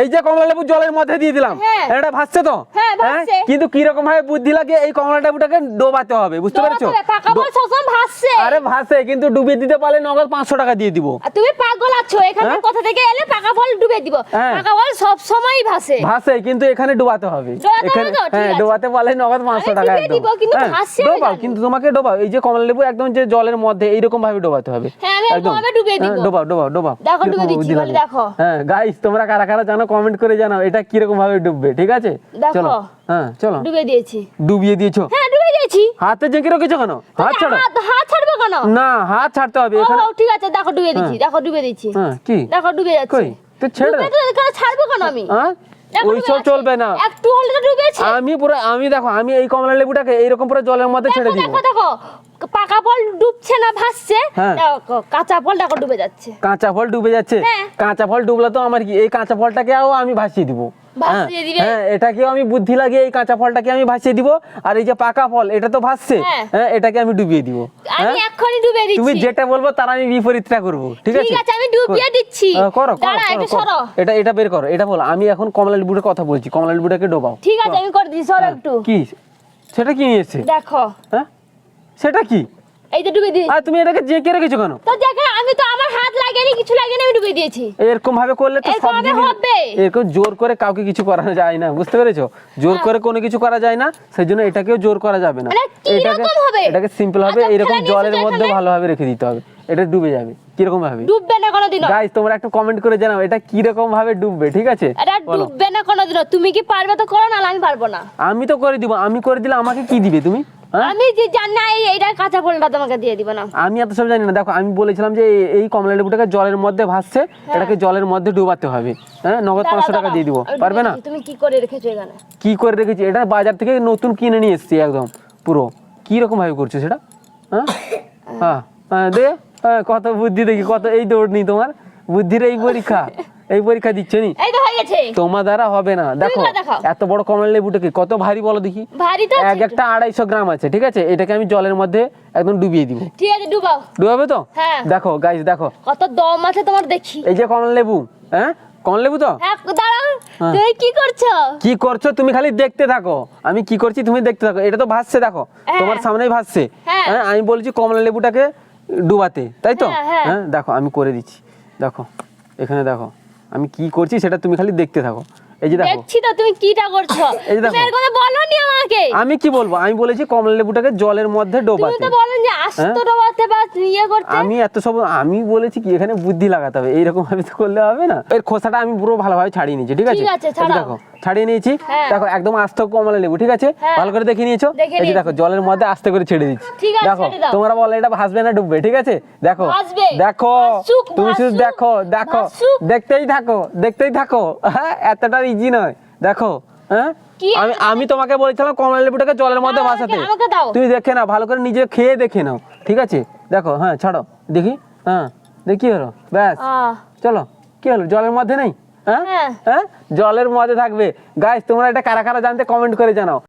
এই যে কমলা লেবু জলের মধ্যে দিয়ে দিলাম, এটা ভাসছে তো? হ্যাঁ ভাসছে। কিন্তু কি রকম ভাবে বুদ্ধি লাগে এই কমলা লেবুটাকে ডোবাতে হবে, বুঝতে পেরেছো? পাকা বল সবসময় ভাসছে। আরে ভাসে, কিন্তু ডুবিয়ে দিতে পারলে নগদ 500 টাকা দিয়ে দিব। তুমি পাগল আছো, এখানে কোথা থেকে এলে পাকা বল ডুবে দিব? পাকা বল সব সময় ভাসে। ভাসে, কিন্তু এখানে ডোবাতে হবে। এখানে হ্যাঁ, ডোবাতে পারলে নগদ 500 টাকা একদম। ডোবাও, কিন্তু তোমাকে ডোবাও। এই যে কমলা লেবু একদম যে জলের মধ্যে এইরকম ভাবে ডোবাতে হবে। একদম ডুবিয়ে দিব। ডোবাও ডোবাও ডোবাও। দেখো ডুবে দিচ্ছি, বলে দেখো। হ্যাঁ গাইস, তোমরা কারা কারা জানো কমেন্ট করে জানাও এটা কি রকম ভাবে ডুববে, ঠিক আছে? চলো হ্যাঁ চলো। ডুবে দিয়েছি। ডুবিয়ে দিয়েছো? হ্যাঁ ডুবে দিয়েছি। হাতে জেঁকে রেখেছো কেন? হাত ছাড়ো। হাত ছাড়বে কেন? না, হাত ছাড়তে হবে এখানে। ও ঠিক আছে, দেখো ডুবে দিচ্ছি, দেখো ডুবে দিচ্ছি। হ্যাঁ কি? দেখো ডুবে যাচ্ছে। কই তো ছেড়ে দাও। এখানে ছাড়বো কেন আমি? হ্যাঁ ওইসব চলবে না। একটু হলে তো ডুবেছে। আমি দেখো, আমি এই কমলা লেবুটাকে এইরকম পুরো জলের মধ্যে ছেড়ে দিব। দেখো দেখো, পাকা ফল ডুবছে না ভাসছে, দেখো কাঁচা ফল দেখো ডুবে যাচ্ছে। কাঁচা ফল ডুবে যাচ্ছে? কাঁচা ফল ডুবলে তো আমার কি, এই কাঁচা ফলটাকেও আমি ভাসিয়ে দিব। হ্যাঁ, এটাকেও আমি বুদ্ধি লাগিয়ে এই কাঁচা ফলটাকে আমি ভাসিয়ে দিব। আর এই যে পাকা ফল এটা তো ভাসছে, হ্যাঁ এটাকে আমি ডুবিয়ে দিব। আমি এখনই ডুবিয়ে দিচ্ছি। তুমি যেটা বলবো তার আমি বিপরীতটা করব, ঠিক আছে? ঠিক আছে, আমি ডুবিয়ে দিচ্ছি। করো দাঁড়া একটু সরো। এটা বের করো, এটা বলো। আমি এখন কমলা লেবুটার কথা বলছি, কমলা লেবুটাকে ডোবাও। ঠিক আছে, আমি করে দিচ্ছি, সরো একটু। কি সেটা কি নিয়েছে? দেখো হ্যাঁ সেটা কি? এই যে ডুবিয়ে দিয়েছি। আর তুমি এটাকে জেঁকে রেখেছো কেন? তো দেখো, আমি তো আমার হাত লাগেনি, কিছু লাগেনি, আমি ডুবিয়ে দিয়েছি। এরকম ভাবে করলে তো সব জিনিস হবে। এরকম জোর করে কাউকে কিছু করা যায় না, বুঝতে পেরেছো? জোর করে কোনো কিছু করা যায় না, সেজন্য এটাকেও জোর করা যাবে না। এটাকে সিম্পল হবে, এরকম জলের মধ্যে ভালোভাবে রেখে দিতে হবে। এটা ডুবে যাবে। কিরকম ভাবে ডুববে না কোনোদিনও? গাইস তোমরা একটু কমেন্ট করে জানাও এটা কি রকম ভাবে ডুববে, ঠিক আছে? এটা ডুববে না কোনোদিনও। তুমি কি পারবে তো করো, না আমি পারবো না। আমি তো করে দিব। আমি করে দিলে আমাকে কি দিবে তুমি? আমি যে জানি না, এইটা কাঁচা ফলটা তোমাকে দিয়ে দিব না। আমি এত সব জানি না। দেখো আমি বলেছিলাম যে এই কমলা লেবুটাকে জলের মধ্যে ভাসছে, এটাকে জলের মধ্যে ডুবাতে হবে। হ্যাঁ নগদ 500 টাকা দিয়ে দিব। পারবে না? তুমি কি করে রেখেছো এখানে? কি করে রেখেছি? এটা বাজার থেকে নতুন কিনে নিয়ে এসেছি একদম পুরো। কি রকম ভাবে করছো সেটা? হ্যাঁ হ্যাঁ দে, কত বুদ্ধি দেখি, কত এই দৌড় নি তোমার বুদ্ধির। এই পরীক্ষা দিচ্ছ নি? এই তো হয়ে গেছে। তোমার দ্বারা হবে না। দেখো এত বড় কমলা লেবুটাকে কত ভারী বলো দেখি। ভারী তো একটা 250 গ্রাম আছে, ঠিক আছে? এটাকে আমি জলের মধ্যে একদম ডুবিয়ে দিব। ঠিক আছে, ডুবাও। ডুবাবে তো? হ্যাঁ। দেখো গাইস, দেখো কত দম আছে তোমার, দেখি। এই যে কমলা লেবু, কমলা লেবু তো? হ্যাঁ দাঁড়াও, তুমি কি করছো? কি করছো তুমি? খালি দেখতে থাকো আমি কি করছি, তুমি দেখতে থাকো। এটা তো ভাসছে, দেখো তোমার সামনেই ভাসছে। হ্যাঁ আমি বলছি কমলা লেবুটাকে ডুবাতে, তাই তো? হ্যাঁ দেখো আমি করে দিচ্ছি। দেখো এখানে দেখো আমি কি করছি, সেটা তুমি খালি দেখতে থাকো। এই যে দেখো, দেখছি তো তুমি কিটা করছো। তুমি এর কথা বলোনি আমাকে। আমি কি বলবো? আমি বলেছি কমলা লেবুটাকে জলের মধ্যে ডোবাতে। তুমি তো বলেন যে আস্ত ডোবাতে বা ইয়ে করতে। আমি এত সব আমি বলেছি কি এখানে বুদ্ধি লাগাতে হবে, এইরকম ভাবে তো করলে হবে না। এর খোসাটা আমি পুরো ভালোভাবে ছাড়িয়ে নিয়েছি, ঠিক আছে? দেখো ছাড়িয়ে নিয়েছি। দেখো একদম আস্ত কমলা লেবু, ঠিক আছে? ভালো করে দেখে নিয়েছো? এই যে দেখো জলের মধ্যে আস্তে করে ছেড়ে দিচ্ছি। দেখো তোমরা বলো এটা ভাসবে না ডুববে, ঠিক আছে? দেখো দেখো, তুমি শুধু দেখো দেখো, দেখতেই থাকো। হ্যাঁ এতটা ইজি নয়। দেখো আমি তোমাকে বলেছিলাম কমলা লেবুটাকে জলের মধ্যে ভাসাতে। তুমি দেখে নাও, ভালো করে নিজে খেয়ে দেখে নাও, ঠিক আছে? দেখো হ্যাঁ ছাড়ো দেখি। দেখি হলো, ব্যাস চলো। কি হলো? জলের মধ্যে নেই? হ্যাঁ জলের মধ্যে থাকবে। গাইস তোমরা এটা কারা কারা জানতে কমেন্ট করে জানাও।